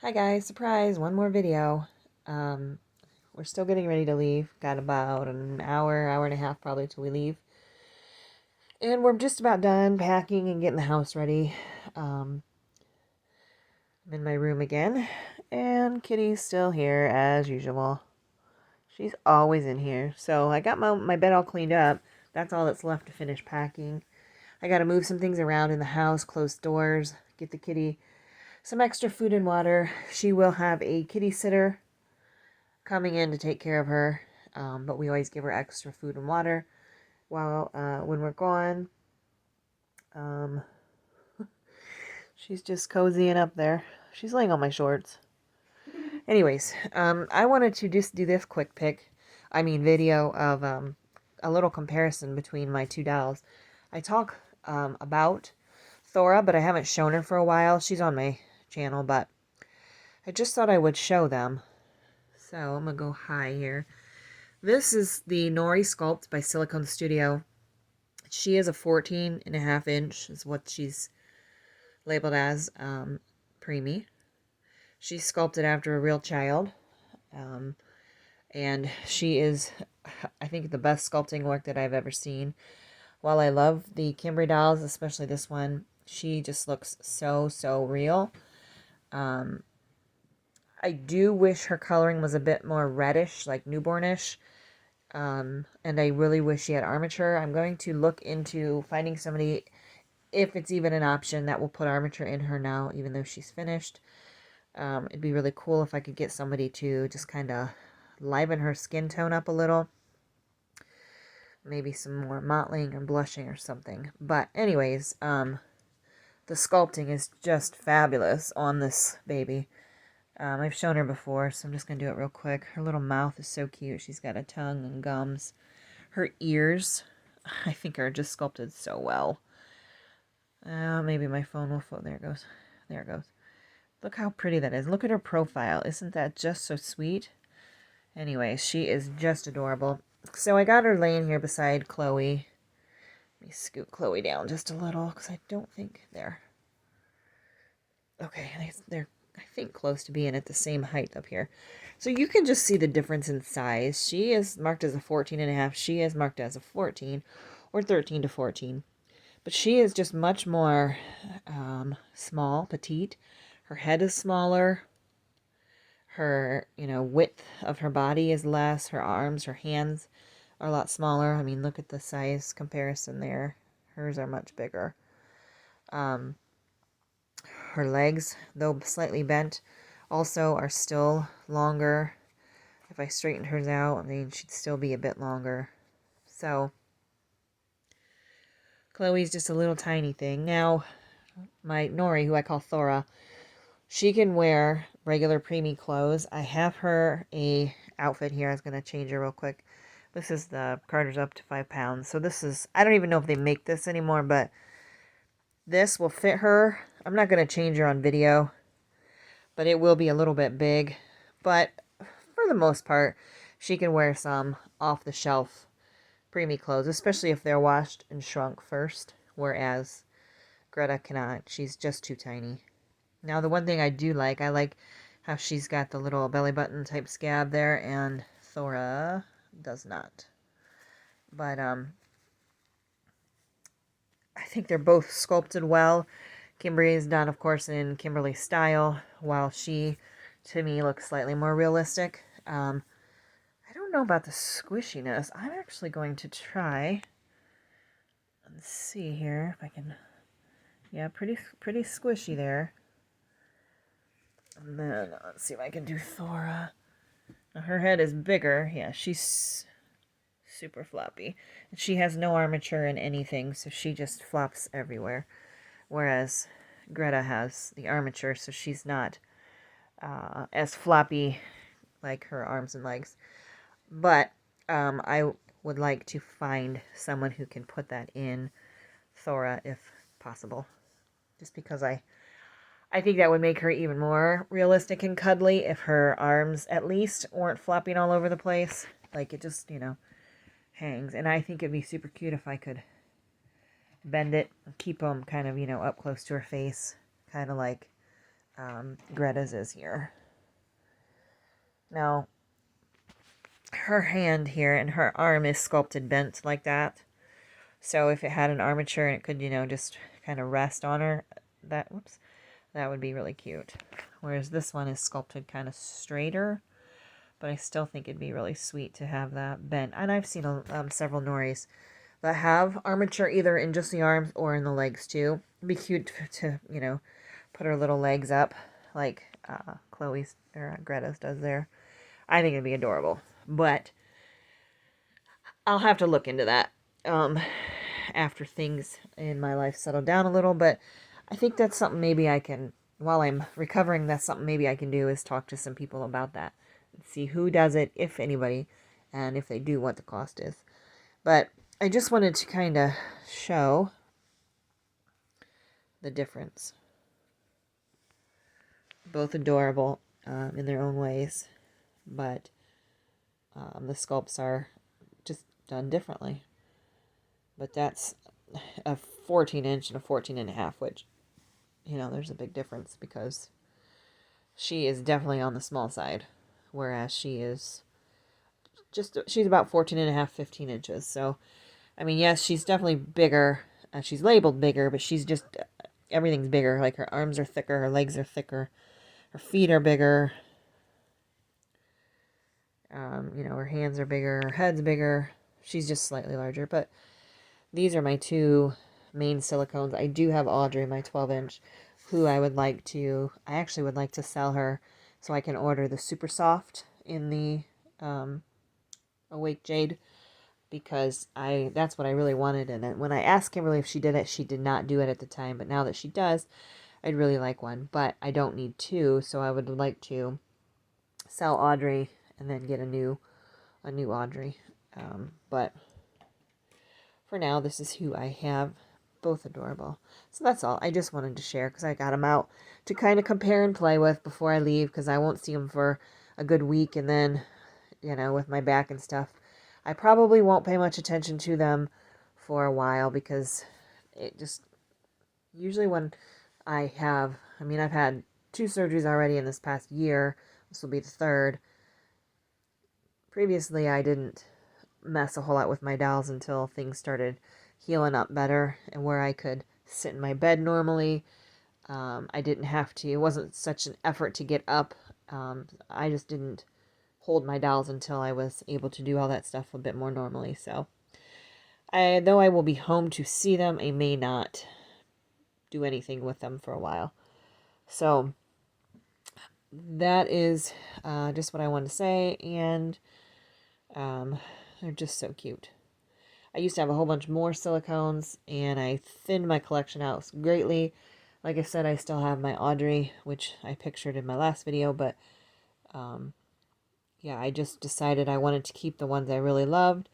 Hi guys, surprise, one more video. Um, we're still getting ready to leave. Got about an hour and a half probably till we leave. And we're just about done packing and getting the house ready. Um, I'm in my room again. And Kitty's still here as usual. She's always in here. So I got my bed all cleaned up. That's all that's left to finish packing. I got to move some things around in the house, close doors, get the kitty some extra food and water. She will have a kitty sitter coming in to take care of her, but we always give her extra food and water while when we're gone. Um, she's just cozying up there. She's laying on my shorts. Anyways, I wanted to just do this quick video of a little comparison between my two dolls. I talk about Thora, but I haven't shown her for a while. She's on my channel, but I just thought I would show them. So I'm going to go high here. This is the Nori Sculpt by Silicone Studio. She is a 14.5 inch, is what she's labeled as, preemie. She's sculpted after a real child, and she is, I think, the best sculpting work that I've ever seen. While I love the Kimberly dolls, especially this one, she just looks so real. I do wish her coloring was a bit more reddish, like newbornish. And I really wish she had armature. I'm going to look into finding somebody, if it's even an option, that will put armature in her now, even though she's finished. It'd be really cool if I could get somebody to just kind of liven her skin tone up a little. Maybe some more mottling or blushing or something. But anyways, the sculpting is just fabulous on this baby. I've shown her before, so I'm just going to do it real quick. Her little mouth is so cute. She's got a tongue and gums. Her ears, I think, are just sculpted so well. Maybe my phone will fall. There it goes. There it goes. Look how pretty that is. Look at her profile. Isn't that just so sweet? Anyway, she is just adorable. So I got her laying here beside Chloe. Let me scoot Chloe down just a little because I don't think they're... Okay, they're, I think, close to being at the same height up here. So you can just see the difference in size. She is marked as a 14.5. She is marked as a 14 or 13 to 14. But she is just much more small, petite. Her head is smaller. Her, width of her body is less. Her arms, her hands are a lot smaller. I mean, look at the size comparison there. Hers are much bigger. Her legs, though slightly bent, also are still longer. If I straightened hers out, I mean, she'd still be a bit longer. So, Chloe's just a little tiny thing. Now, my Nori, who I call Thora, she can wear regular preemie clothes. I have her a outfit here. I was going to change her real quick. This is the Carter's Up to 5 pounds. So this is, I don't even know if they make this anymore, but this will fit her. I'm not going to change her on video, but it will be a little bit big. But for the most part, she can wear some off-the-shelf preemie clothes, especially if they're washed and shrunk first, whereas Greta cannot. She's just too tiny. Now, the one thing I do like, I like how she's got the little belly button type scab there, and Thora does not. But, I think they're both sculpted well. Kimberly is done, of course, in Kimberly style, while she, to me, looks slightly more realistic. I don't know about the squishiness. I'm actually going to try. Let's see here if I can. Yeah, pretty squishy there. And then let's see if I can do Thora. Now, her head is bigger. Yeah, she's super floppy. And she has no armature in anything, so she just flops everywhere. Whereas Greta has the armature, so she's not as floppy like her arms and legs. But I would like to find someone who can put that in Thora if possible. Just because I think that would make her even more realistic and cuddly if her arms at least weren't flopping all over the place. Like it just, hangs. And I think it'd be super cute if I could bend it and keep them kind of, up close to her face. Kind of like Greta's is here. Now, her hand here and her arm is sculpted bent like that. So if it had an armature and it could, just kind of rest on her, that would be really cute. Whereas this one is sculpted kind of straighter, but I still think it'd be really sweet to have that bent. And I've seen several Noris that have armature either in just the arms or in the legs too. It'd be cute to put her little legs up like Chloe's or Greta's does there. I think it'd be adorable, but I'll have to look into that after things in my life settle down a little. But I think that's something maybe I can, while I'm recovering, that's something maybe I can do is talk to some people about that and see who does it, if anybody, and if they do, what the cost is. But I just wanted to kind of show the difference. Both adorable in their own ways, but the sculpts are just done differently. But that's a 14-inch and a 14.5, which, there's a big difference because she is definitely on the small side, whereas she's about 14.5, 15 inches. So, I mean, yes, she's definitely bigger. She's labeled bigger, but she's just, everything's bigger. Like her arms are thicker, her legs are thicker, her feet are bigger. Her hands are bigger, her head's bigger. She's just slightly larger, but these are my two main silicones. I do have Audrey, my 12-inch, who I actually would like to sell her so I can order the super soft in the Awake Jade, because that's what I really wanted. And when I asked Kimberly if she did it, she did not do it at the time, but now that she does, I'd really like one. But I don't need two, so I would like to sell Audrey and then get a new Audrey. But for now, this is who I have. Both adorable. So that's all. I just wanted to share because I got them out to kind of compare and play with before I leave, because I won't see them for a good week. And then, with my back and stuff, I probably won't pay much attention to them for a while, because it just, usually when I've had 2 surgeries already in this past year. This will be the 3rd. Previously, I didn't mess a whole lot with my dolls until things started healing up better and where I could sit in my bed normally. I didn't have to. It wasn't such an effort to get up. I just didn't hold my dolls until I was able to do all that stuff a bit more normally. So, though I will be home to see them, I may not do anything with them for a while. So, that is just what I wanted to say, and they're just so cute. I used to have a whole bunch more silicones, and I thinned my collection out greatly. Like I said, I still have my Audrey, which I pictured in my last video, but yeah, I just decided I wanted to keep the ones I really loved,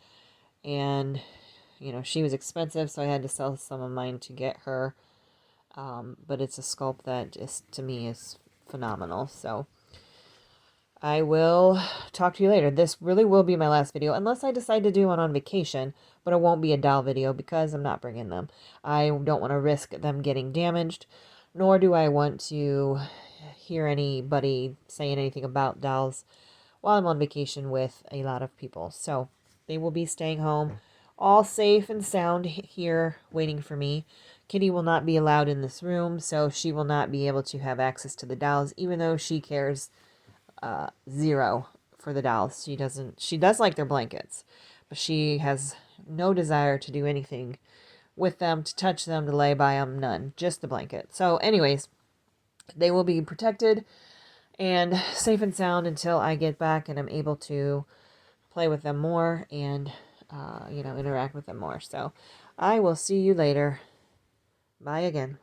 and she was expensive, so I had to sell some of mine to get her. But it's a sculpt that to me is phenomenal. So I will talk to you later. This really will be my last video, unless I decide to do one on vacation, but it won't be a doll video because I'm not bringing them. I don't want to risk them getting damaged, nor do I want to hear anybody saying anything about dolls while I'm on vacation with a lot of people. So they will be staying home, all safe and sound here waiting for me. Kitty will not be allowed in this room, so she will not be able to have access to the dolls, even though she cares zero for the dolls. She does like their blankets, but she has no desire to do anything with them, to touch them, to lay by them, none, just the blanket. So anyways, they will be protected and safe and sound until I get back and I'm able to play with them more and, interact with them more. So I will see you later. Bye again.